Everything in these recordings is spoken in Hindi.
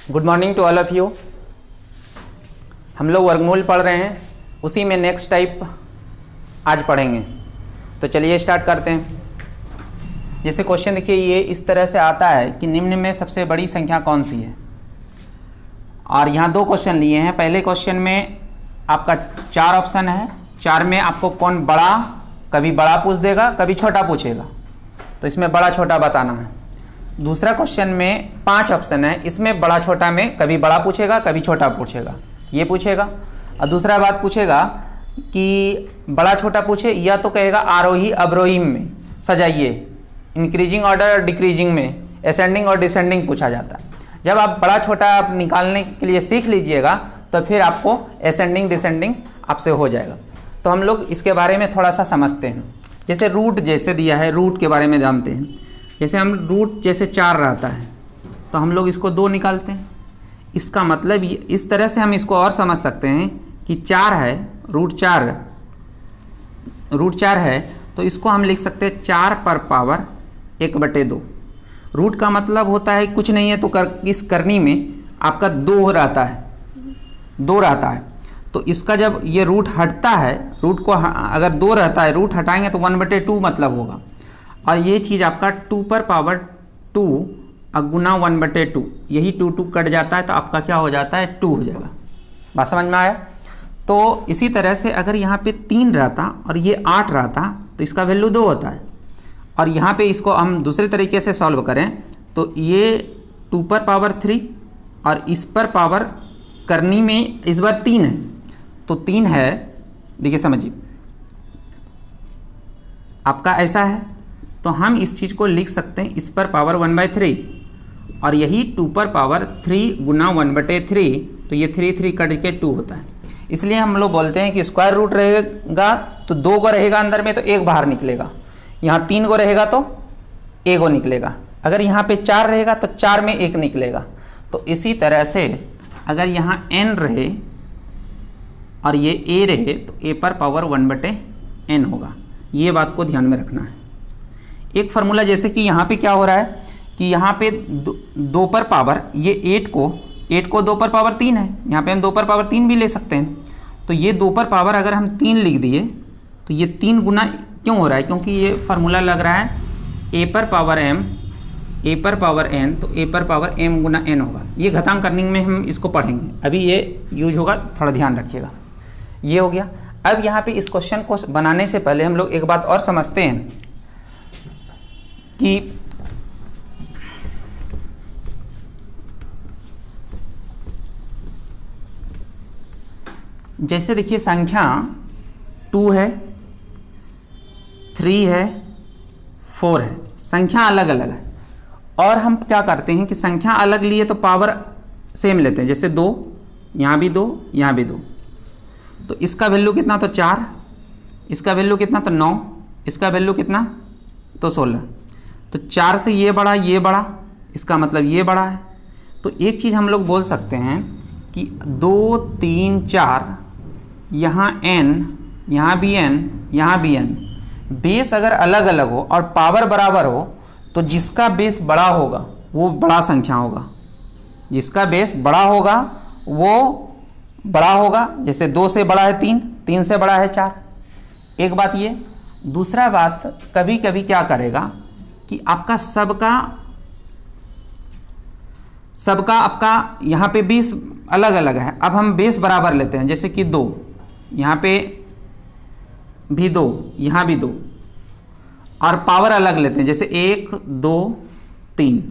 Good morning to all of you. हम लोग वर्गमूल पढ़ रहे हैं, उसी में नेक्स्ट टाइप आज पढ़ेंगे। तो चलिए स्टार्ट करते हैं। जैसे क्वेश्चन देखिए, ये इस तरह से आता है कि निम्न में सबसे बड़ी संख्या कौन सी है। और यहाँ दो क्वेश्चन लिए हैं। पहले क्वेश्चन में आपका 4 ऑप्शन है, 4 में आपको कौन बड़ा, कभी बड़ा पूछ देगा कभी छोटा पूछेगा, तो इसमें बड़ा छोटा बताना है। दूसरा क्वेश्चन में 5 ऑप्शन है, इसमें बड़ा छोटा में कभी बड़ा पूछेगा कभी छोटा पूछेगा, ये पूछेगा। और दूसरा बात पूछेगा कि बड़ा छोटा पूछे या तो कहेगा आरोही अवरोही में सजाइए, इंक्रीजिंग ऑर्डर और डिक्रीजिंग में, असेंडिंग और डिसेंडिंग पूछा जाता है। जब आप बड़ा छोटा आप निकालने के लिए सीख लीजिएगा तो फिर आपको असेंडिंग डिसेंडिंग आपसे हो जाएगा। तो हम लोग इसके बारे में थोड़ा सा समझते हैं। जैसे रूट जैसे दिया है, रूट के बारे में जानते हैं। जैसे हम रूट जैसे 4 रहता है तो हम लोग इसको 2 निकालते हैं। इसका मतलब इस तरह से हम इसको और समझ सकते हैं कि 4 है, रूट 4 है, तो इसको हम लिख सकते हैं 4 पर पावर 1/2। रूट का मतलब होता है कुछ नहीं है तो इस करनी में आपका 2 रहता है। तो इसका जब ये रूट हटता है, रूट को अगर 2 रहता है, रूट हटाएंगे तो 1/2 मतलब होगा। और ये चीज़ आपका 2 पर पावर 2 गुना 1/2, यही 2 कट जाता है तो आपका क्या हो जाता है, 2 हो जाएगा। बात समझ में आया। तो इसी तरह से अगर यहाँ पे 3 रहता और ये 8 रहता तो इसका वैल्यू 2 होता है। और यहाँ पे इसको हम दूसरे तरीके से सॉल्व करें तो ये 2 पर पावर 3 और इस पर पावर करनी में इस बार 3 है, तो 3 है, देखिए समझिए आपका ऐसा है। तो हम इस चीज़ को लिख सकते हैं इस पर पावर 1/3 और यही 2 पर पावर 3 गुना 1/3, तो ये 3 कट के 2 होता है। इसलिए हम लोग बोलते हैं कि स्क्वायर रूट रहेगा तो 2 को रहेगा अंदर में तो 1 बाहर निकलेगा, यहाँ 3 को रहेगा तो 1 को निकलेगा, अगर यहाँ पे 4 रहेगा तो 4 में 1 निकलेगा। तो इसी तरह से अगर यहाँ n रहे और ये a रहे तो a पर पावर 1/n होगा। ये बात को ध्यान में रखना है। एक फार्मूला जैसे कि यहाँ पे क्या हो रहा है कि यहाँ पे 2 पर पावर ये 8 को 2 पर पावर 3 है, यहाँ पे हम 2 पर पावर 3 भी ले सकते हैं। तो ये 2 पर पावर अगर हम 3 लिख दिए तो ये 3 गुना क्यों हो रहा है, क्योंकि ये फार्मूला लग रहा है a पर पावर m, a पर पावर n, तो a पर पावर m गुना n होगा। ये घातांक करने में हम इसको पढ़ेंगे, अभी ये यूज होगा, थोड़ा ध्यान रखिएगा। ये हो गया। अब यहाँ पे इस क्वेश्चन को बनाने से पहले हम लोग एक बात और समझते हैं कि जैसे देखिए संख्या 2 है, 3 है, 4 है, संख्या अलग अलग है। और हम क्या करते हैं कि संख्या अलग लिए तो पावर सेम लेते हैं। जैसे 2, यहाँ भी 2, यहाँ भी 2, तो इसका वैल्यू कितना तो 4, इसका वैल्यू कितना तो 9, इसका वैल्यू कितना तो 16। तो 4 से ये बड़ा, इसका मतलब ये बड़ा है। तो एक चीज़ हम लोग बोल सकते हैं कि 2, 3, 4, यहाँ n, यहाँ भी n, यहाँ भी n, बेस अगर अलग अलग हो और पावर बराबर हो तो जिसका बेस बड़ा होगा वो बड़ा संख्या होगा, जिसका बेस बड़ा होगा वो बड़ा होगा। जैसे 2 से बड़ा है 3, 3 से बड़ा है 4। एक बात ये। दूसरा बात, कभी कभी क्या करेगा कि आपका सबका आपका यहाँ पे बेस अलग अलग है। अब हम बेस बराबर लेते हैं, जैसे कि 2, यहाँ पे भी 2, यहाँ भी 2, और पावर अलग लेते हैं, जैसे 1, 2, 3।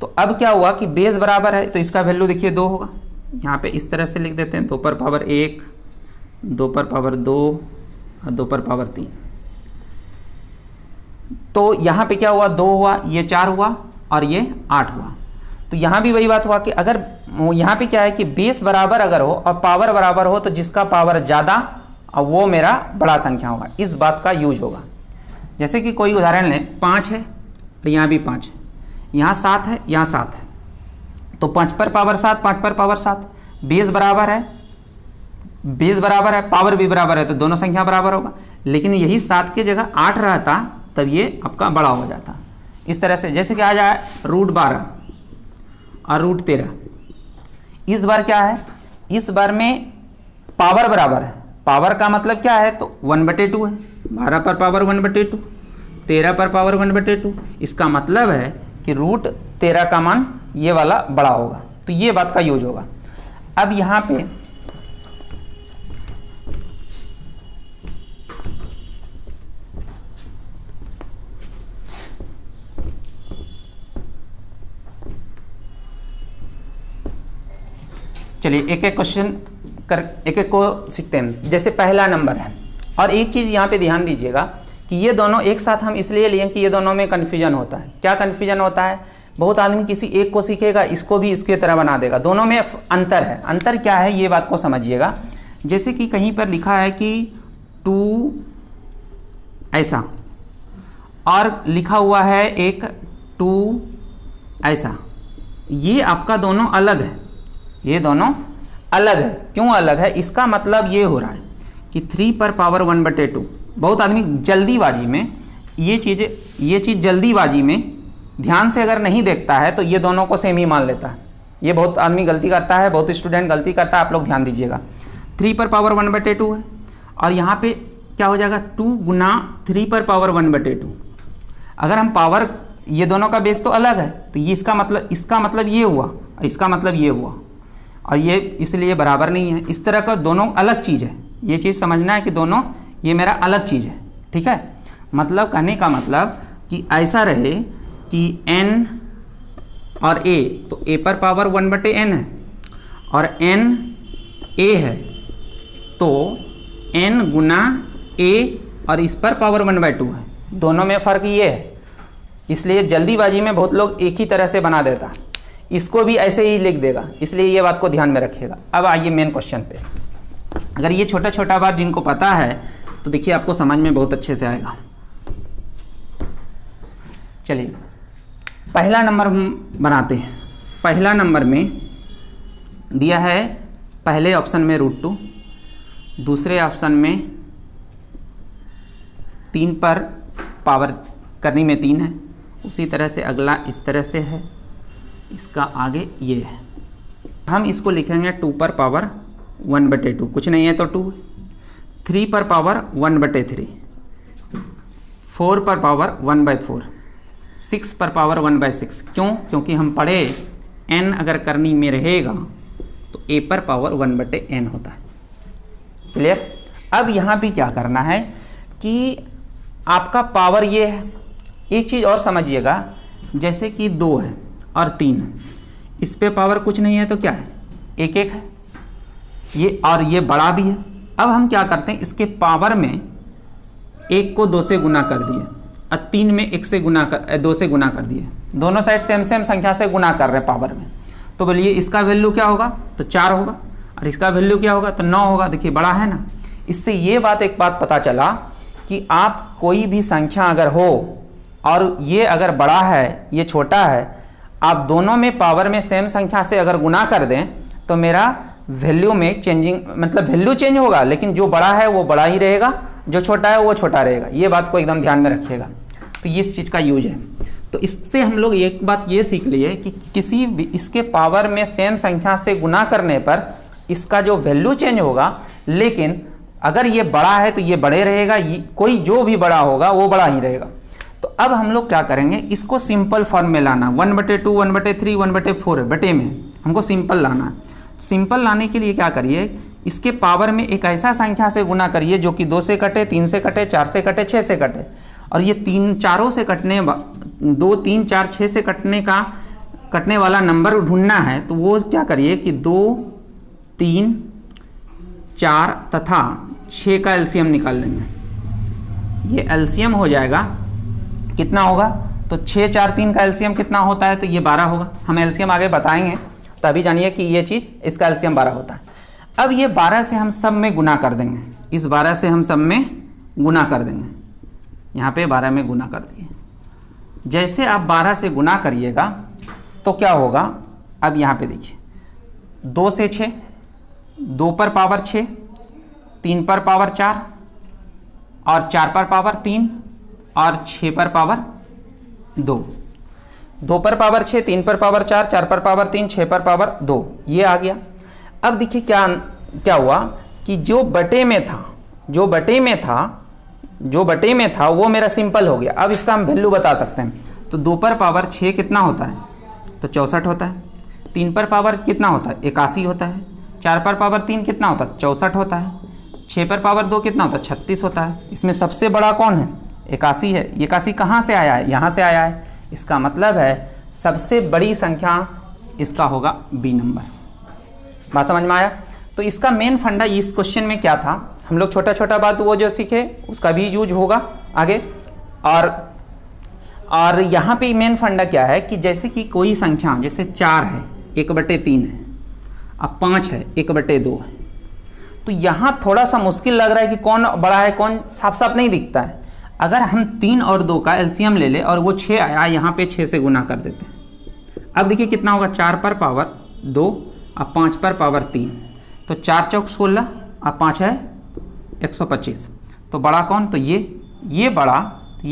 तो अब क्या हुआ कि बेस बराबर है तो इसका वैल्यू देखिए 2 होगा। यहाँ पे इस तरह से लिख देते हैं 2 पर पावर 1, 2 पर पावर 2 और 2 पर पावर 3। तो यहाँ पे क्या हुआ, 2 हुआ, ये 4 हुआ और ये 8 हुआ। तो यहाँ भी वही बात हुआ कि अगर यहाँ पे क्या है कि बेस बराबर अगर हो और पावर बराबर हो तो जिसका पावर ज़्यादा और वो मेरा बड़ा संख्या होगा। इस बात का यूज होगा। जैसे कि कोई उदाहरण लें, 5 है और यहाँ भी 5 है, यहाँ 7 है, यहाँ 7 है, तो 5 पर पावर 7, 5 पर पावर 7, बेस बराबर है, पावर भी बराबर है, तो दोनों संख्या बराबर होगा। लेकिन यही 7 की जगह 8 रहता तब ये आपका बड़ा हो जाता। इस तरह से जैसे कि आ जाए √12 और √13। इस बार क्या है, इस बार में पावर बराबर है। पावर का मतलब क्या है, तो 1/2 है। 12 पर पावर 1/2, 13 पर पावर 1/2। इसका मतलब है कि √13 का मान ये वाला बड़ा होगा, तो ये बात का यूज होगा। अब यहाँ पे चलिए एक एक क्वेश्चन कर एक एक को सीखते हैं। जैसे पहला नंबर है, और एक चीज़ यहाँ पे ध्यान दीजिएगा कि ये दोनों एक साथ हम इसलिए लिए कि ये दोनों में कन्फ्यूजन होता है। क्या कन्फ्यूजन होता है, बहुत आदमी किसी एक को सीखेगा, इसको भी इसके तरह बना देगा। दोनों में अंतर है। अंतर क्या है ये बात को समझिएगा। जैसे कि कहीं पर लिखा है कि 2 ऐसा, और लिखा हुआ है एक 2 ऐसा, ये आपका दोनों अलग है। ये दोनों अलग है। क्यों अलग है, इसका मतलब ये हो रहा है कि 3 पर पावर 1/2। बहुत आदमी जल्दीबाजी में ये चीज़ जल्दीबाजी में ध्यान से अगर नहीं देखता है तो ये दोनों को सेम ही मान लेता है। ये बहुत आदमी गलती करता है, बहुत स्टूडेंट गलती करता है। आप लोग ध्यान दीजिएगा, 3 पर पावर 1/2 है, और यहाँ पे क्या हो जाएगा, 2 गुना 3 पर पावर 1/2। अगर हम पावर, ये दोनों का बेस तो अलग है, तो ये इसका मतलब ये हुआ, इसका मतलब ये हुआ, और ये इसलिए बराबर नहीं है। इस तरह का दोनों अलग चीज़ है। ये चीज़ समझना है कि दोनों ये मेरा अलग चीज़ है, ठीक है। मतलब कहने का मतलब कि ऐसा रहे कि n और a, तो a पर पावर 1/n है, और n a है, तो n गुना a, और इस पर पावर 1/2 है। दोनों में फ़र्क ये है, इसलिए जल्दीबाजी में बहुत लोग एक ही तरह से बना देता है, इसको भी ऐसे ही लिख देगा। इसलिए ये बात को ध्यान में रखिएगा। अब आइए मेन क्वेश्चन पे। अगर ये छोटा छोटा बात जिनको पता है तो देखिए आपको समझ में बहुत अच्छे से आएगा। चलिए पहला नंबर हम बनाते हैं। पहला नंबर में दिया है पहले ऑप्शन में √2, दूसरे ऑप्शन में 3 पर पावर करनी में 3 है। उसी तरह से अगला इस तरह से है, इसका आगे ये है। हम इसको लिखेंगे 2 पर पावर 1/2, कुछ नहीं है तो 2, 3 पर पावर 1/3, 4 पर पावर 1/4, 6 पर पावर 1/6। क्यों? क्योंकि हम पढ़े n अगर करनी में रहेगा तो a पर पावर 1/n होता है। क्लियर? अब यहाँ भी क्या करना है कि आपका पावर ये है। एक चीज़ और समझिएगा, जैसे कि 2 है और 3 है, इस पे पावर कुछ नहीं है तो क्या है, 1 है ये, और ये बड़ा भी है। अब हम क्या करते हैं, इसके पावर में 1 को 2 से गुना कर दिए, और 3 में 2 से गुना कर दिए। दोनों साइड सेम संख्या से गुना कर रहे हैं पावर में। तो बोलिए इसका वैल्यू क्या होगा, तो 4 होगा, और इसका वैल्यू क्या होगा, तो 9 होगा। देखिए बड़ा है ना। इससे ये एक बात पता चला कि आप कोई भी संख्या अगर हो और ये अगर बड़ा है ये छोटा है, आप दोनों में पावर में सेम संख्या से अगर गुना कर दें तो मेरा वैल्यू में चेंजिंग, मतलब वैल्यू चेंज होगा, लेकिन जो बड़ा है वो बड़ा ही रहेगा, जो छोटा है वो छोटा रहेगा। ये बात को एकदम ध्यान में रखिएगा। तो ये इस चीज़ का यूज है। तो इससे हम लोग एक बात ये सीख लिए कि किसी भी इसके पावर में सेम संख्या से गुना करने पर इसका जो वैल्यू चेंज होगा, लेकिन अगर ये बड़ा है तो ये बड़े रहेगा, कोई जो भी बड़ा होगा वो बड़ा ही रहेगा। तो अब हम लोग क्या करेंगे, इसको सिंपल फॉर्म में लाना। 1/2, 1/3, 1/4 बटे में हमको सिंपल लाना है। सिंपल लाने के लिए क्या करिए, इसके पावर में एक ऐसा संख्या से गुना करिए जो कि 2 से कटे, 3 से कटे, 4 से कटे, 6 से कटे। और ये 4 से कटने 2, 3, 4, 6 से कटने वाला नंबर ढूंढना है। तो वो क्या करिए कि 2, 3, 4 तथा 6 का एलसीएम निकाल लेंगे। ये एलसीएम हो जाएगा, कितना होगा, तो 6, 4, 3 का एलसीएम कितना होता है, तो ये 12 होगा। हम एलसीएम आगे बताएंगे, तो अभी जानिए कि ये चीज़, इसका एलसीएम 12 होता है। अब ये 12 से हम सब में गुना कर देंगे, इस 12 से हम सब में गुना कर देंगे। यहाँ पे 12 में गुना कर दिए। जैसे आप 12 से गुना करिएगा तो क्या होगा, अब यहाँ पे देखिए, 2 से 6, 2 पर पावर 6, 3 पर पावर 4, और 4 पर पावर 3, और 6 पर पावर 2। 2 पर पावर 6, 3 पर पावर 4, 4 पर पावर 3, 6 पर पावर 2, ये आ गया। अब देखिए क्या हुआ कि जो बटे में था वो मेरा सिंपल हो गया। अब इसका हम वैल्यू बता सकते हैं। तो 2 पर पावर 6 कितना होता है? तो 64 होता है। 3 पर पावर कितना होता है? 81 होता है। 4 पर पावर 3 कितना होता है? 64 होता है। 6 पर पावर 2 कितना होता है? 36 होता है। इसमें सबसे बड़ा कौन है? 81 है। 81 कहाँ से आया है? यहाँ से आया है। इसका मतलब है सबसे बड़ी संख्या इसका होगा बी नंबर। बात समझ में आया? तो इसका मेन फंडा इस क्वेश्चन में क्या था, हम लोग छोटा छोटा बात वो जो सीखे उसका भी यूज होगा आगे। और यहाँ पे मेन फंडा क्या है कि जैसे कि कोई संख्या, जैसे 4 है 1/3 है, अब 5 है 1/2 है, तो यहाँ थोड़ा सा मुश्किल लग रहा है कि कौन बड़ा है कौन, साफ साफ नहीं दिखता है। अगर हम 3 और 2 का एलसीएम ले ले और वो 6 आया, यहाँ पे 6 से गुना कर देते हैं। अब देखिए कितना होगा, 4 पर पावर 2 अब 5 पर पावर 3, तो 4 चौक 16 अब 5 है 125। तो बड़ा कौन? तो ये बड़ा, तो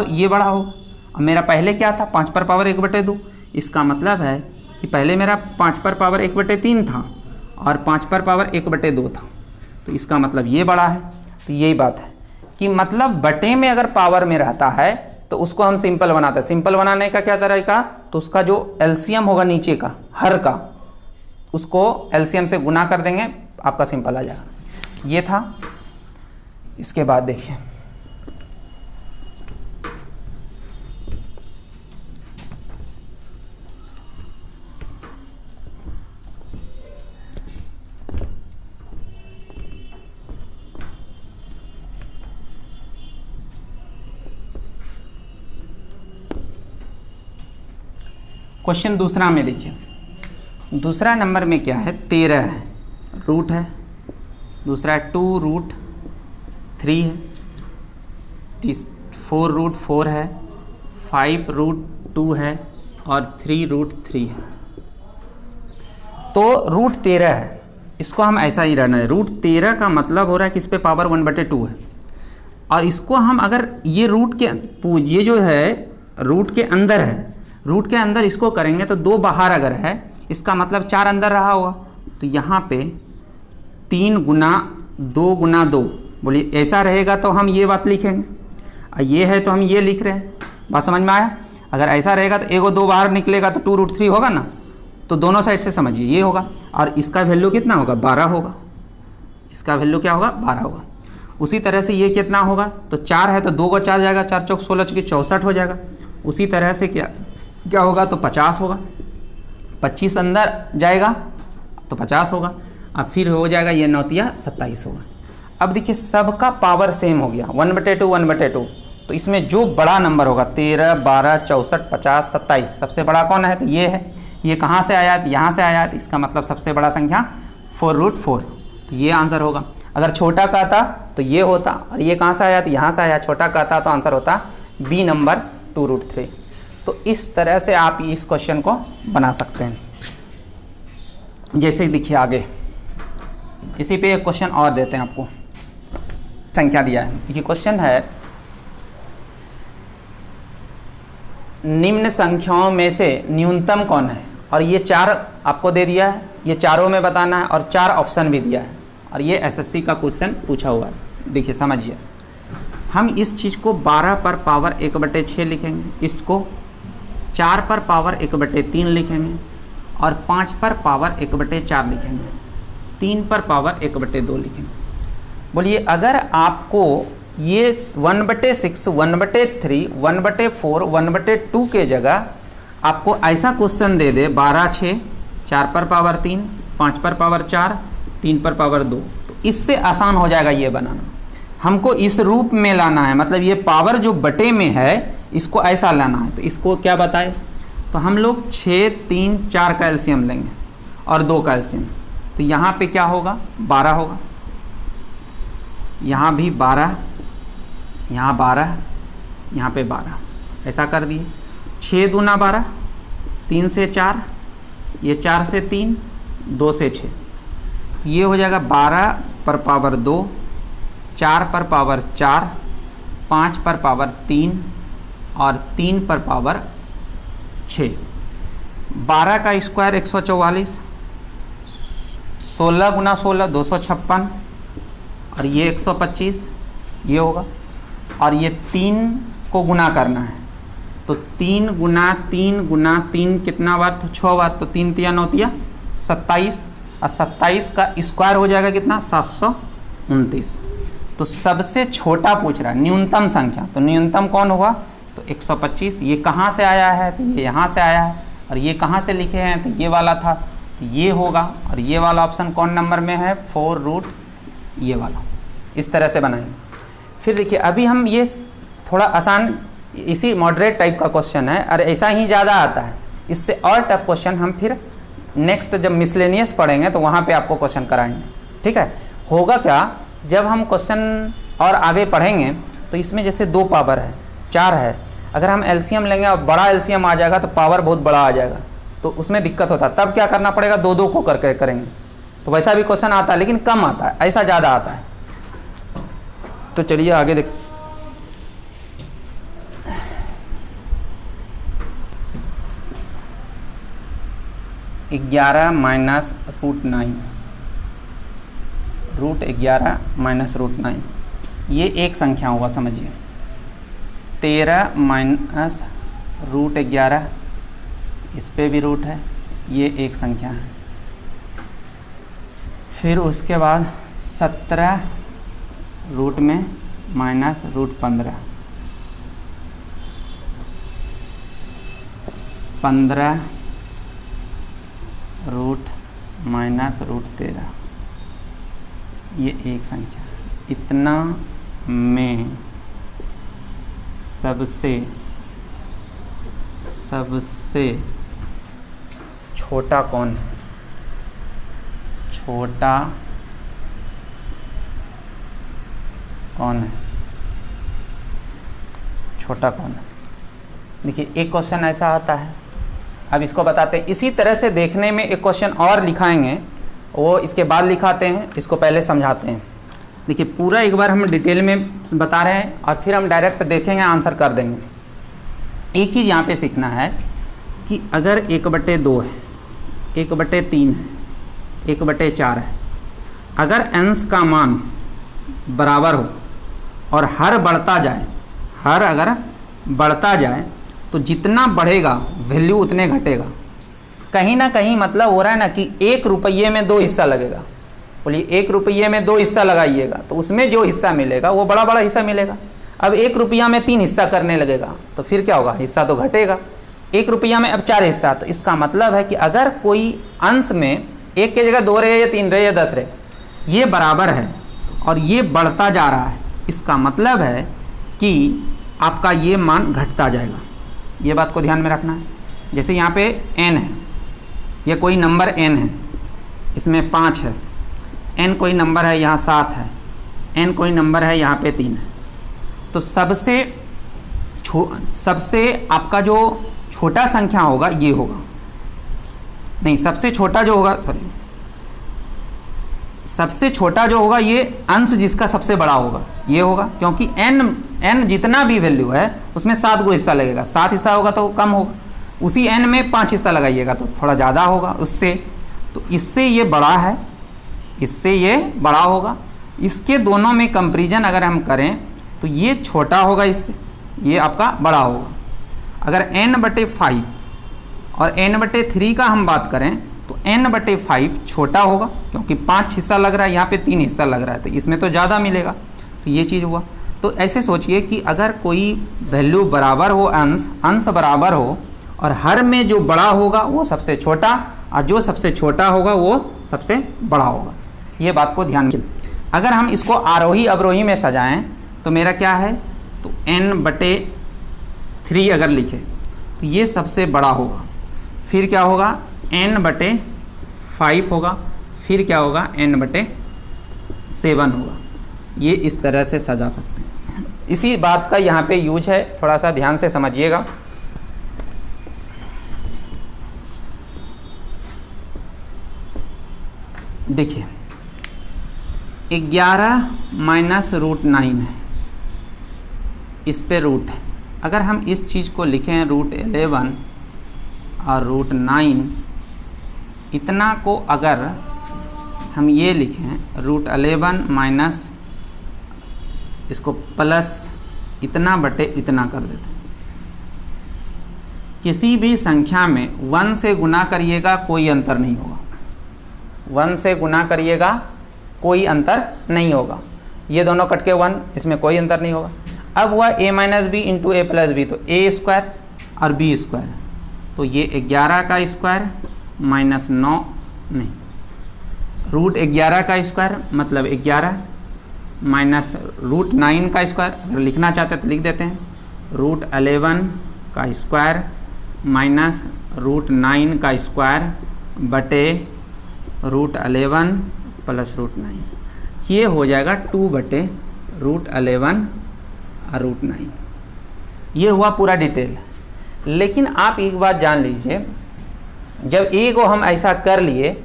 ये बड़ा होगा। अब मेरा पहले क्या था? 5 पर पावर 1/2। इसका मतलब है कि पहले मेरा 5 पर पावर 1/3 था और 5 पर पावर 1/2 था, तो इसका मतलब ये बड़ा है। तो यही बात है कि मतलब बटे में अगर पावर में रहता है तो उसको हम सिंपल बनाते हैं। सिंपल बनाने का क्या तरीका? तो उसका जो एलसीएम होगा नीचे का, हर का, उसको एलसीएम से गुना कर देंगे, आपका सिंपल आ जाएगा। ये था। इसके बाद देखिए क्वेश्चन दूसरा में देखिए, दूसरा नंबर में क्या है? 13 है, रूट है। दूसरा 2√3 है, 4√4 है, 5√2 है और 3√3 है। तो √13 है, इसको हम ऐसा ही रहना है। √13 का मतलब हो रहा है कि इस पे पावर 1/2 है। और इसको हम अगर ये ये जो है रूट के अंदर है, रूट के अंदर इसको करेंगे तो 2 बाहर अगर है, इसका मतलब 4 अंदर रहा होगा। तो यहाँ पे 3 गुना 2 गुना 2, बोलिए ऐसा रहेगा तो हम ये बात लिखेंगे, और ये है तो हम ये लिख रहे हैं। बात समझ में आया? अगर ऐसा रहेगा तो 1 और 2 बाहर निकलेगा तो 2√3 होगा ना, तो दोनों साइड से समझिए ये होगा। और इसका वैल्यू कितना होगा? 12 होगा। इसका वैल्यू क्या होगा? 12 होगा। उसी तरह से ये कितना होगा? तो 4 है तो 2 को 4 जाएगा, 4 चौक 16 चौके 64 हो जाएगा। उसी तरह से क्या होगा? तो 50 होगा। 25 अंदर जाएगा तो 50 होगा। अब फिर हो जाएगा ये 9 27 होगा। अब देखिए सबका पावर सेम हो गया, 1/2 1/2। तो इसमें जो बड़ा नंबर होगा 13, 12, 64, 50, 27, सबसे बड़ा कौन है? तो ये है। ये कहाँ से आया? तो यहाँ से आया। तो इसका मतलब सबसे बड़ा संख्या 4√4, तो ये आंसर होगा। अगर छोटा का था तो ये होता, और ये कहाँ से आया? तो यहाँ से आया। छोटा का था तो आंसर होता बी नंबर 2√3। तो इस तरह से आप इस क्वेश्चन को बना सकते हैं। जैसे देखिए आगे इसी पे एक क्वेश्चन और देते हैं आपको। संख्या दिया है, ये क्वेश्चन है निम्न संख्याओं में से न्यूनतम कौन है, और ये 4 आपको दे दिया है, ये चारों में बताना है, और 4 ऑप्शन भी दिया है, और ये एसएससी का क्वेश्चन पूछा हुआ है। देखिए समझिए, हम इस चीज़ को 12 पर पावर 1/6 लिखेंगे, इसको 4 पर पावर 1/3 लिखेंगे, और 5 पर पावर 1/4 लिखेंगे, 3 पर पावर 1/2 लिखेंगे। बोलिए अगर आपको ये 1/6, 1/3, 1/4, 1/2 के जगह आपको ऐसा क्वेश्चन दे दे 12, 6, 4 पर पावर 3, 5 पर पावर 4, 3 पर पावर 2, तो इससे आसान हो जाएगा ये बनाना। हमको इस रूप में लाना है, मतलब ये पावर जो बटे में है इसको ऐसा लाना है। तो इसको क्या बताए? तो हम लोग 6, 3, 4 का एलसीएम लेंगे और 2 का एलसीएम। तो यहाँ पे क्या होगा? 12 होगा। यहाँ भी 12, यहाँ 12, यहाँ पे 12, ऐसा कर दिए। 6 दूना 12, 3 से 4, ये 4 से 3, 2 से 6, तो ये हो जाएगा 12 पर पावर 2, 4 पर पावर 4, 5 पर पावर 3 और 3 पर पावर 6, 12 का स्क्वायर 144, 16 गुना 16 256, और ये 125 ये होगा, और ये 3 को गुना करना है, तो 3 गुना 3 गुना 3 कितना बार, तो 6 बार, तो 3 तिया 9 तिया 27, और 27 का स्क्वायर हो जाएगा कितना 729। तो सबसे छोटा पूछ रहा है न्यूनतम संख्या, तो न्यूनतम कौन होगा, तो 125। ये कहाँ से आया है, तो ये यहाँ से आया है, और ये कहाँ से लिखे हैं, तो ये वाला था, तो ये होगा, और ये वाला ऑप्शन कौन नंबर में है, 4 रूट ये वाला। इस तरह से बनाएंगे। फिर देखिए अभी हम ये थोड़ा आसान इसी मॉडरेट टाइप का क्वेश्चन है, और ऐसा ही ज़्यादा आता है, इससे और टफ क्वेश्चन हम फिर नेक्स्ट जब मिसलेनियस पढ़ेंगे तो वहाँ पे आपको क्वेश्चन कराएंगे। ठीक है, होगा क्या, जब हम क्वेश्चन और आगे पढ़ेंगे तो इसमें जैसे 2 पावर है 4 है, अगर हम एलसीएम लेंगे और बड़ा एलसीएम आ जाएगा तो पावर बहुत बड़ा आ जाएगा, तो उसमें दिक्कत होता है। तब क्या करना पड़ेगा, 2-2 को करके करेंगे, तो वैसा भी क्वेश्चन आता है लेकिन कम आता है, ऐसा ज़्यादा आता है। तो चलिए आगे देख, (11 माइनस रूट 9) √11 माइनस रूट 9, ये एक संख्या होगा समझिए। 13 माइनस √11, इस पे भी रूट है, ये एक संख्या है। फिर उसके बाद 17 रूट में माइनस √15, 15 रूट माइनस √13, ये एक संख्या। इतना में सबसे छोटा कौन है, छोटा कौन है, छोटा कौन है। देखिए एक क्वेश्चन ऐसा आता है, अब इसको बताते हैं। इसी तरह से देखने में एक क्वेश्चन और लिखाएंगे, वो इसके बाद लिखाते हैं, इसको पहले समझाते हैं। देखिए पूरा एक बार हम डिटेल में बता रहे हैं और फिर हम डायरेक्ट देखेंगे, आंसर कर देंगे। एक चीज़ यहाँ पे सीखना है कि अगर 1/2 है, 1/3 है, 1/4 है, अगर अंश का मान बराबर हो और हर बढ़ता जाए, हर अगर बढ़ता जाए तो जितना बढ़ेगा वैल्यू उतने घटेगा। कहीं ना कहीं मतलब हो रहा है ना कि 1 रुपये में 2 हिस्सा लगेगा। बोलिए 1 रुपये में 2 हिस्सा लगाइएगा तो उसमें जो हिस्सा मिलेगा वो बड़ा बड़ा हिस्सा मिलेगा। अब 1 रुपया में 3 हिस्सा करने लगेगा तो फिर क्या होगा, हिस्सा तो घटेगा। 1 रुपया में अब 4 हिस्सा, तो इसका मतलब है कि अगर कोई अंश में 1 की जगह 2 रहे या 3 रहे या 10 रहे, ये बराबर है और ये बढ़ता जा रहा है, इसका मतलब है कि आपका ये मान घटता जाएगा। ये बात को ध्यान में रखना है। जैसे यहाँ पे n है, ये कोई नंबर n है, इसमें 5 है, n कोई नंबर है यहाँ 7 है, n कोई नंबर है यहाँ पे 3 है, तो सबसे आपका जो छोटा संख्या होगा ये होगा, नहीं सबसे छोटा जो होगा, सॉरी सबसे छोटा जो होगा ये अंश जिसका सबसे बड़ा होगा ये होगा, क्योंकि n जितना भी वैल्यू है उसमें 7 गो हिस्सा लगेगा। 7 हिस्सा होगा तो कम होगा, उसी n में 5 हिस्सा लगाइएगा तो थोड़ा ज़्यादा होगा उससे। तो इससे ये बड़ा है, इससे ये बड़ा होगा, इसके दोनों में कंपैरिजन अगर हम करें तो ये छोटा होगा, इससे ये आपका बड़ा होगा। अगर n/5 और n/3 का हम बात करें तो n/5 छोटा होगा, क्योंकि 5 हिस्सा लग रहा है, यहाँ पे 3 हिस्सा लग रहा है, तो इसमें तो ज़्यादा मिलेगा। तो ये चीज़ हुआ। तो ऐसे सोचिए कि अगर कोई वैल्यू बराबर हो, अंश बराबर हो और हर में जो बड़ा होगा वो सबसे छोटा और जो सबसे छोटा होगा वो सबसे बड़ा होगा। ये बात को ध्यान रखिए। अगर हम इसको आरोही अवरोही में सजाएं तो मेरा क्या है, तो n/3 अगर लिखे तो ये सबसे बड़ा होगा, फिर क्या होगा n/5 होगा, फिर क्या होगा n/7 होगा। ये इस तरह से सजा सकते हैं। इसी बात का यहाँ पे यूज है, थोड़ा सा ध्यान से समझिएगा। देखिए 11 माइनस √9 है, इस पे रूट है। अगर हम इस चीज़ को लिखें √11 और √9 इतना को अगर हम ये लिखें √11 माइनस इसको प्लस इतना बटे इतना कर देते हैं। किसी भी संख्या में 1 से गुना करिएगा कोई अंतर नहीं होगा, 1 से गुना करिएगा कोई अंतर नहीं होगा। ये दोनों कट के 1, इसमें कोई अंतर नहीं होगा। अब हुआ a minus b into a plus b, तो a स्क्वायर और b स्क्वायर, तो ये 11 का स्क्वायर माइनस 9 नहीं √11 का स्क्वायर मतलब 11 माइनस √9 का स्क्वायर, अगर लिखना चाहते तो लिख देते हैं √11 का स्क्वायर माइनस √9 का स्क्वायर बटे √11 प्लस √9, ये हो जाएगा 2 बटे √11 और √9। ये हुआ पूरा डिटेल। लेकिन आप एक बात जान लीजिए, जब a को हम ऐसा कर लिए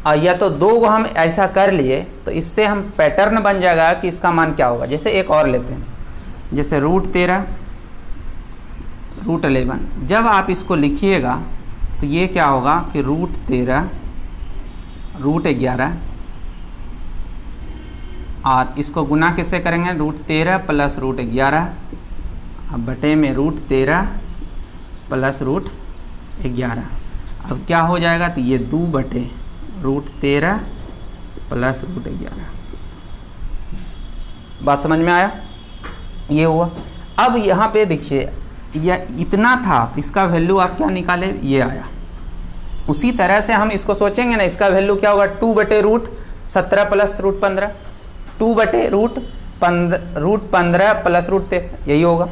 और या तो 2 को हम ऐसा कर लिए, तो इससे हम पैटर्न बन जाएगा कि इसका मान क्या होगा। जैसे एक और लेते हैं, जैसे √13 √11, जब आप इसको लिखिएगा तो ये क्या होगा कि √13 √11 और इसको गुना किससे करेंगे √13 प्लस √11 अब बटे में √13 प्लस √11। अब क्या हो जाएगा, तो ये 2 बटे √13 प्लस √11। बात समझ में आया? ये हुआ। अब यहाँ पे देखिए यह इतना था तो इसका वैल्यू आप क्या निकाले, ये आया। उसी तरह से हम इसको सोचेंगे ना, इसका वैल्यू क्या होगा 2 बटे √17 प्लस √15, 2 बटे √15 प्लस √13, यही होगा।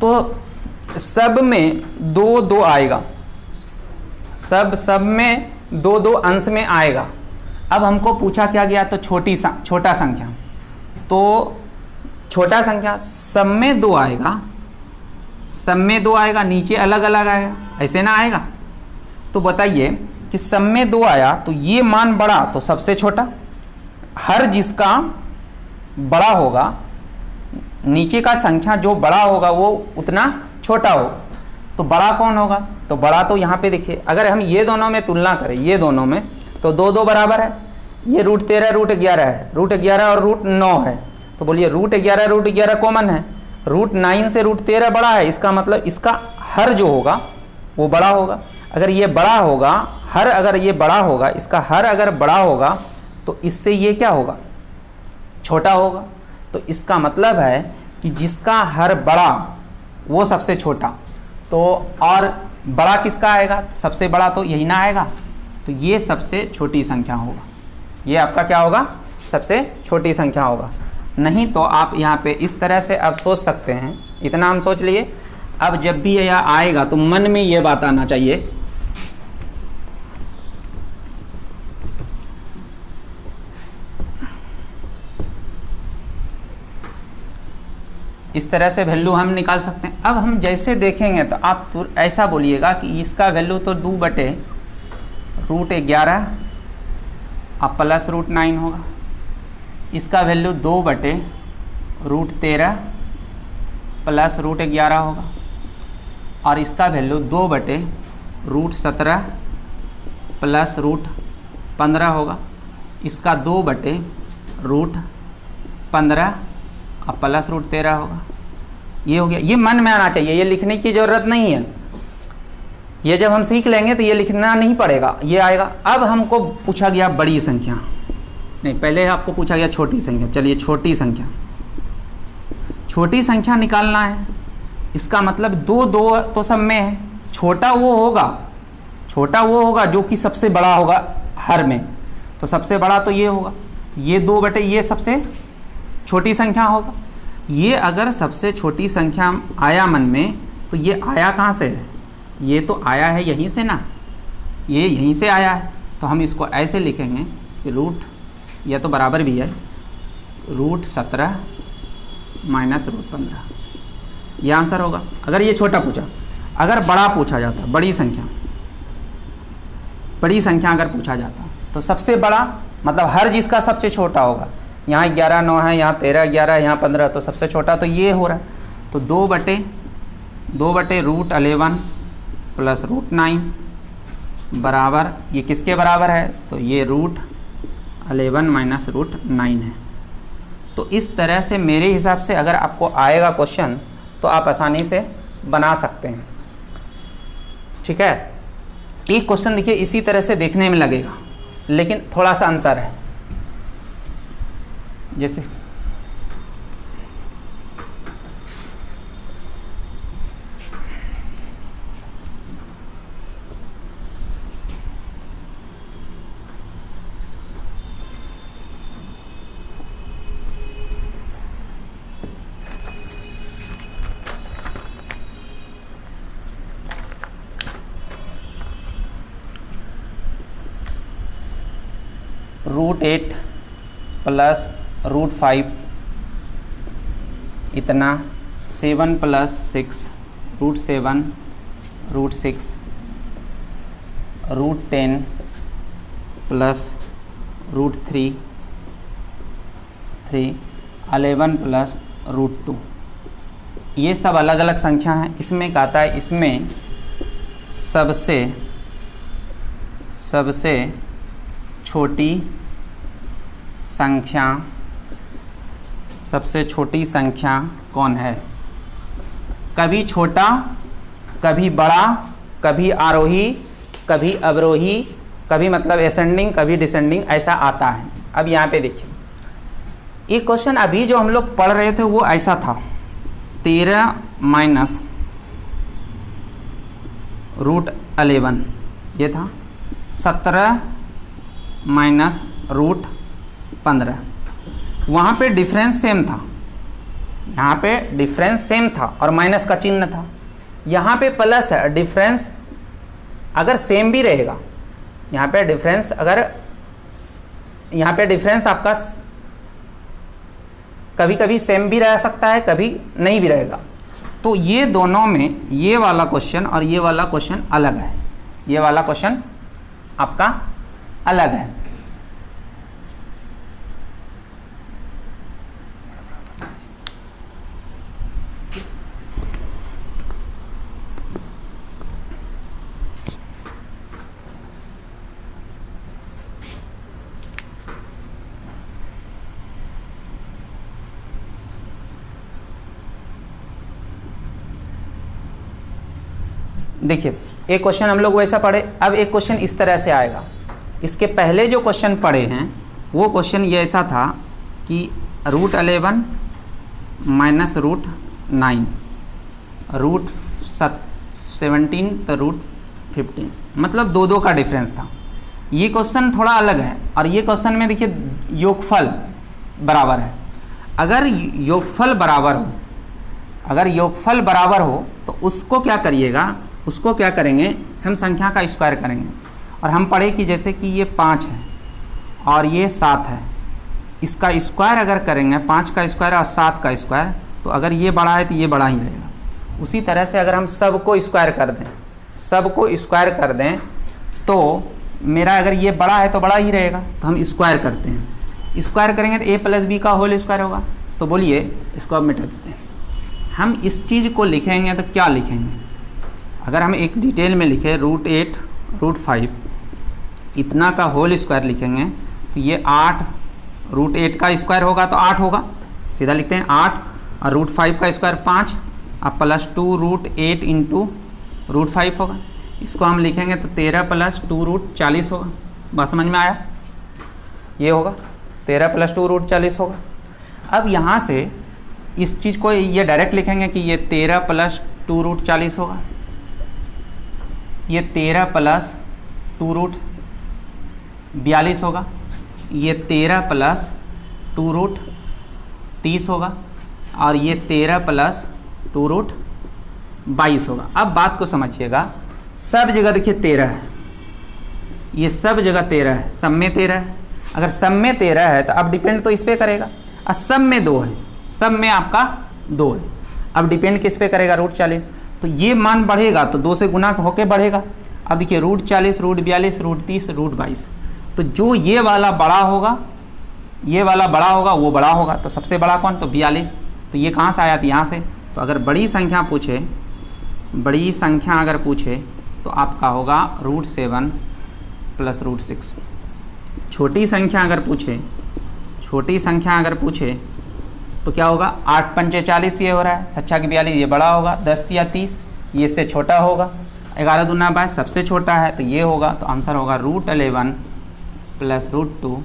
तो सब में 2 आएगा, सब में 2 अंश में आएगा। अब हमको पूछा क्या गया, तो छोटा संख्या, तो छोटा संख्या सब में 2 आएगा, सब में 2 आएगा, नीचे अलग अलग आएगा, ऐसे ना आएगा। तो बताइए कि सब में 2 आया तो ये मान बड़ा तो सबसे छोटा, हर जिसका बड़ा होगा, नीचे का संख्या जो बड़ा होगा वो उतना छोटा होगा। तो बड़ा कौन होगा, तो बड़ा तो यहाँ पे देखिए, अगर हम ये दोनों में तुलना करें, ये दोनों में, तो 2 बराबर है। ये √13 √11 है, √11 और √9 है, तो बोलिए √11 कॉमन है, √9 से √13 बड़ा है, इसका मतलब इसका हर जो होगा वो बड़ा होगा। अगर ये बड़ा होगा, हर अगर ये बड़ा होगा, इसका हर अगर बड़ा होगा तो इससे ये क्या होगा, छोटा होगा। तो इसका मतलब है कि जिसका हर बड़ा वो सबसे छोटा, तो और बड़ा किसका आएगा, तो सबसे बड़ा तो यही ना आएगा, तो ये सबसे छोटी संख्या होगा। ये आपका क्या होगा, सबसे छोटी संख्या होगा। नहीं तो आप यहाँ पे इस तरह से आप सोच सकते हैं, इतना हम सोच लिए। अब जब भी यह आएगा तो मन में ये बात आना चाहिए इस तरह से वैल्यू हम निकाल सकते हैं। अब हम जैसे देखेंगे तो आप ऐसा बोलिएगा कि इसका वैल्यू तो 2 बटे √11 और प्लस √9 होगा, इसका वैल्यू 2 बटे √13 प्लस √11 होगा, और इसका वैल्यू 2 बटे √17 प्लस √15 होगा, इसका 2 बटे √15 और प्लस √13 होगा। ये हो गया। ये मन में आना चाहिए, ये लिखने की ज़रूरत नहीं है। ये जब हम सीख लेंगे तो ये लिखना नहीं पड़ेगा, ये आएगा। अब हमको पूछा गया बड़ी संख्या, नहीं पहले आपको पूछा गया छोटी संख्या। चलिए छोटी संख्या निकालना है। इसका मतलब 2 तो सब में है, छोटा वो होगा जो कि सबसे बड़ा होगा हर में, तो सबसे बड़ा तो ये होगा। ये 2 बटे ये सबसे छोटी संख्या होगा। ये अगर सबसे छोटी संख्या आया मन में, तो ये आया कहाँ से है, ये तो आया है यहीं से ना, ये यहीं से आया है। तो हम इसको ऐसे लिखेंगे कि यह तो बराबर भी है √17 माइनस √15, यह आंसर होगा। अगर ये छोटा पूछा, अगर बड़ा पूछा जाता, बड़ी संख्या अगर पूछा जाता, तो सबसे बड़ा मतलब हर जिसका सबसे छोटा होगा। यहाँ 11 9 है, यहाँ 13 11 है, यहाँ 15, तो सबसे छोटा तो ये हो रहा है। तो 2 बटे √11 प्लस √9 बराबर, ये किसके बराबर है? तो ये √11 माइनस √9 है। तो इस तरह से मेरे हिसाब से अगर आपको आएगा क्वेश्चन तो आप आसानी से बना सकते हैं। ठीक है, एक क्वेश्चन देखिए इसी तरह से देखने में लगेगा, लेकिन थोड़ा सा अंतर है। जैसे √8 प्लस √5 इतना, 7 प्लस 6 √7 √6 √10 प्लस √3 11 प्लस √2। ये सब अलग अलग संख्या हैं। इसमें कहता है इसमें सबसे छोटी संख्या कौन है? कभी छोटा, कभी बड़ा, कभी आरोही, कभी अवरोही, कभी मतलब असेंडिंग, कभी डिसेंडिंग, ऐसा आता है। अब यहाँ पे देखिए, ये क्वेश्चन अभी जो हम लोग पढ़ रहे थे वो ऐसा था, 13 माइनस √11 ये था, 17 माइनस √15। वहाँ पे डिफरेंस सेम था, यहाँ पे डिफरेंस सेम था और माइनस का चिन्ह था। यहाँ पे प्लस है, डिफरेंस अगर सेम भी रहेगा, यहाँ पे डिफरेंस आपका कभी कभी सेम भी रह सकता है, कभी नहीं भी रहेगा। तो ये दोनों में ये वाला क्वेश्चन और ये वाला क्वेश्चन अलग है, ये वाला क्वेश्चन आपका अलग है। देखिए, एक क्वेश्चन हम लोग वैसा पढ़े, अब एक क्वेश्चन इस तरह से आएगा। इसके पहले जो क्वेश्चन पढ़े हैं वो क्वेश्चन ये ऐसा था कि √11 माइनस √9 √17 तो √15, मतलब दो का डिफरेंस था। ये क्वेश्चन थोड़ा अलग है और ये क्वेश्चन में देखिए योगफल बराबर है। अगर योगफल बराबर हो तो उसको क्या करिएगा, उसको क्या करेंगे, हम संख्या का स्क्वायर करेंगे। और हम पढ़े कि जैसे कि ये 5 है और ये 7 है, इसका स्क्वायर अगर करेंगे, 5 का स्क्वायर और 7 का स्क्वायर, तो अगर ये बड़ा है तो ये बड़ा ही रहेगा। उसी तरह से अगर हम सबको स्क्वायर कर दें तो मेरा अगर ये बड़ा है तो बड़ा ही रहेगा, तो हम स्क्वायर करते हैं। स्क्वायर करेंगे तो a प्लस बी का होल स्क्वायर होगा। तो बोलिए इसको अब मिटा देते हैं। हम इस चीज़ को लिखेंगे तो क्या लिखेंगे, अगर हम एक डिटेल में लिखें √8 √5 इतना का होल स्क्वायर लिखेंगे तो ये 8 √8 का स्क्वायर होगा तो 8 होगा, सीधा लिखते हैं 8, और √5 का स्क्वायर 5 और प्लस 2 √8 इंटू √5 होगा। इसको हम लिखेंगे तो 13 प्लस 2 √40 होगा। बात समझ में आया? ये होगा 13 प्लस 2 √40 होगा। अब यहाँ से इस चीज़ को ये डायरेक्ट लिखेंगे कि ये 13 प्लस 2 √40 होगा, ये 13 प्लस 2 √42 होगा, ये 13 प्लस 2 √30 होगा, और ये 13 प्लस 2 √22 होगा। अब बात को समझिएगा, सब जगह देखिए 13 है, ये सब जगह 13 है, सब में 13 है। अगर सब में 13 है तो अब डिपेंड तो इस पे करेगा, और सब में 2 है, सब में आपका 2 है, अब डिपेंड किस पे करेगा, √40। तो ये मान बढ़ेगा तो 2 से गुना होके बढ़ेगा। अब देखिए √40 √42 √30 √22, तो जो ये वाला बड़ा होगा, ये वाला बड़ा होगा, वो बड़ा होगा। तो सबसे बड़ा कौन, तो 42। तो ये कहाँ से आया था, यहाँ से। तो अगर बड़ी संख्या पूछे, बड़ी संख्या अगर पूछे तो आपका होगा √7 प्लस √6। छोटी संख्या अगर पूछे तो क्या होगा, 8 पंचे 40 ये हो रहा है, 6 की 42 ये बड़ा होगा, 10 या 30 ये इससे छोटा होगा, 11 दूना 22 सबसे छोटा है तो ये होगा, तो आंसर होगा √11 प्लस √2। तो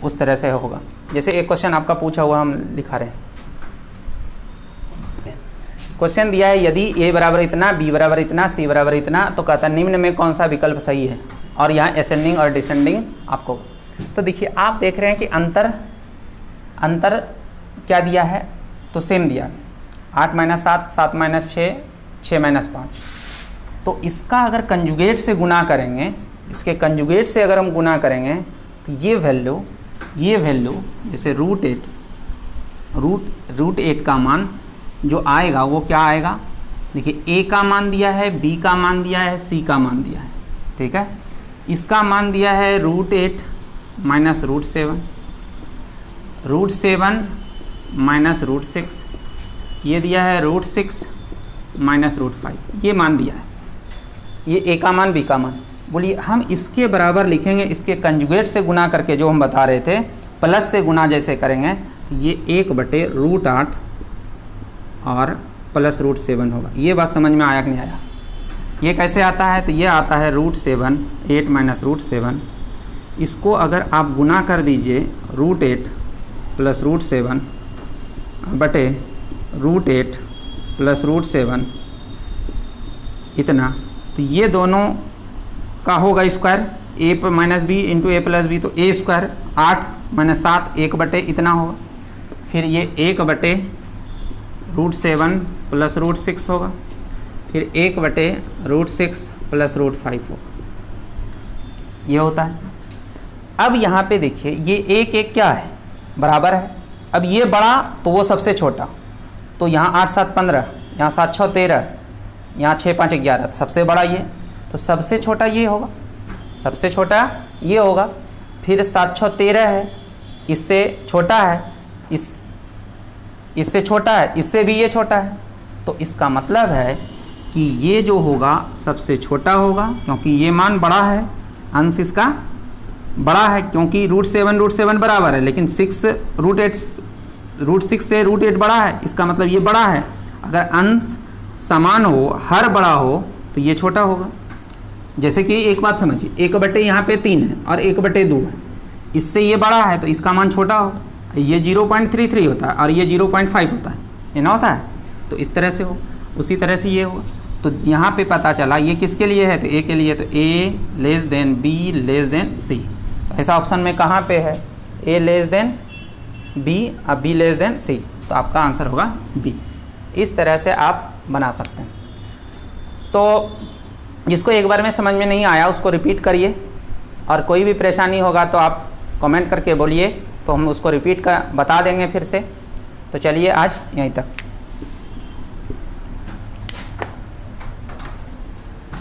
उस तरह से होगा। जैसे एक क्वेश्चन आपका पूछा हुआ हम लिखा रहे हैं। क्वेश्चन दिया है यदि a बराबर इतना, b बराबर इतना, c बराबर इतना, तो कहता है निम्न में कौन सा विकल्प सही है, और यहाँ असेंडिंग और डिसेंडिंग आपको। तो देखिए आप देख रहे हैं कि अंतर क्या दिया है, तो सेम दिया, 8 - 7, 7 - 6, 6 - 5। तो इसका अगर कंजुगेट से गुना करेंगे, इसके कंजुगेट से अगर हम गुना करेंगे तो ये वैल्यू जैसे √8 का मान जो आएगा वो क्या आएगा, देखिए a का मान दिया है, b का मान दिया है, c का मान दिया है, ठीक है। इसका मान दिया है √8 माइनस √7, √7 माइनस √6, ये दिया है √6 माइनस √5, ये मान दिया है, ये a का मान, b का मान। बोलिए हम इसके बराबर लिखेंगे, इसके कंजुगेट से गुना करके, जो हम बता रहे थे प्लस से गुना जैसे करेंगे तो ये 1/√8 और प्लस √7 होगा। ये बात समझ में आया कि नहीं आया? ये कैसे आता है, तो ये आता है √7, 8 माइनस √7, इसको अगर आप गुना कर दीजिए √8 प्लस √7 बटे √8 प्लस √7 इतना, तो ये दोनों का होगा square, a minus b into a plus b, तो a स्क्वायर 8 - 7 1/, इतना होगा। फिर ये 1/√7 प्लस √6 होगा, फिर 1/√6 प्लस √5 होगा, ये होता है। अब यहाँ पे देखिए ये 1 क्या है, बराबर है। अब ये बड़ा तो वो सबसे छोटा, तो यहाँ 8 - 7 15, यहाँ 7 - 6 13, यहाँ 6 - 5 11, सबसे बड़ा ये, तो सबसे छोटा ये होगा, सबसे छोटा ये होगा। फिर 7 - 6 13 है, इससे छोटा है, इससे छोटा है, इससे भी ये छोटा है, तो इसका मतलब है कि ये जो होगा सबसे छोटा होगा, क्योंकि ये मान बड़ा है, अंश इसका बड़ा है, क्योंकि √7 बराबर है, लेकिन √6 से √8 बड़ा है, इसका मतलब ये बड़ा है। अगर अंश समान हो, हर बड़ा हो, तो ये छोटा होगा। जैसे कि एक बात समझिए, 1/, यहाँ पे 3 है और 1/2 है, इससे ये बड़ा है तो इसका मान छोटा हो, ये 0.33 होता है और ये 0.5 होता है, ये ना होता है, तो इस तरह से हो। उसी तरह से ये होगा, तो यहाँ पे पता चला ये किसके लिए है, तो a के लिए, तो a less than b less than c। तो ऐसा ऑप्शन में कहाँ पे है, a लेस देन b और b लेस देन c, तो आपका आंसर होगा b। इस तरह से आप बना सकते हैं। तो जिसको एक बार में समझ में नहीं आया उसको रिपीट करिए, और कोई भी परेशानी होगा तो आप कमेंट करके बोलिए, तो हम उसको रिपीट कर बता देंगे फिर से। तो चलिए आज यहीं तक।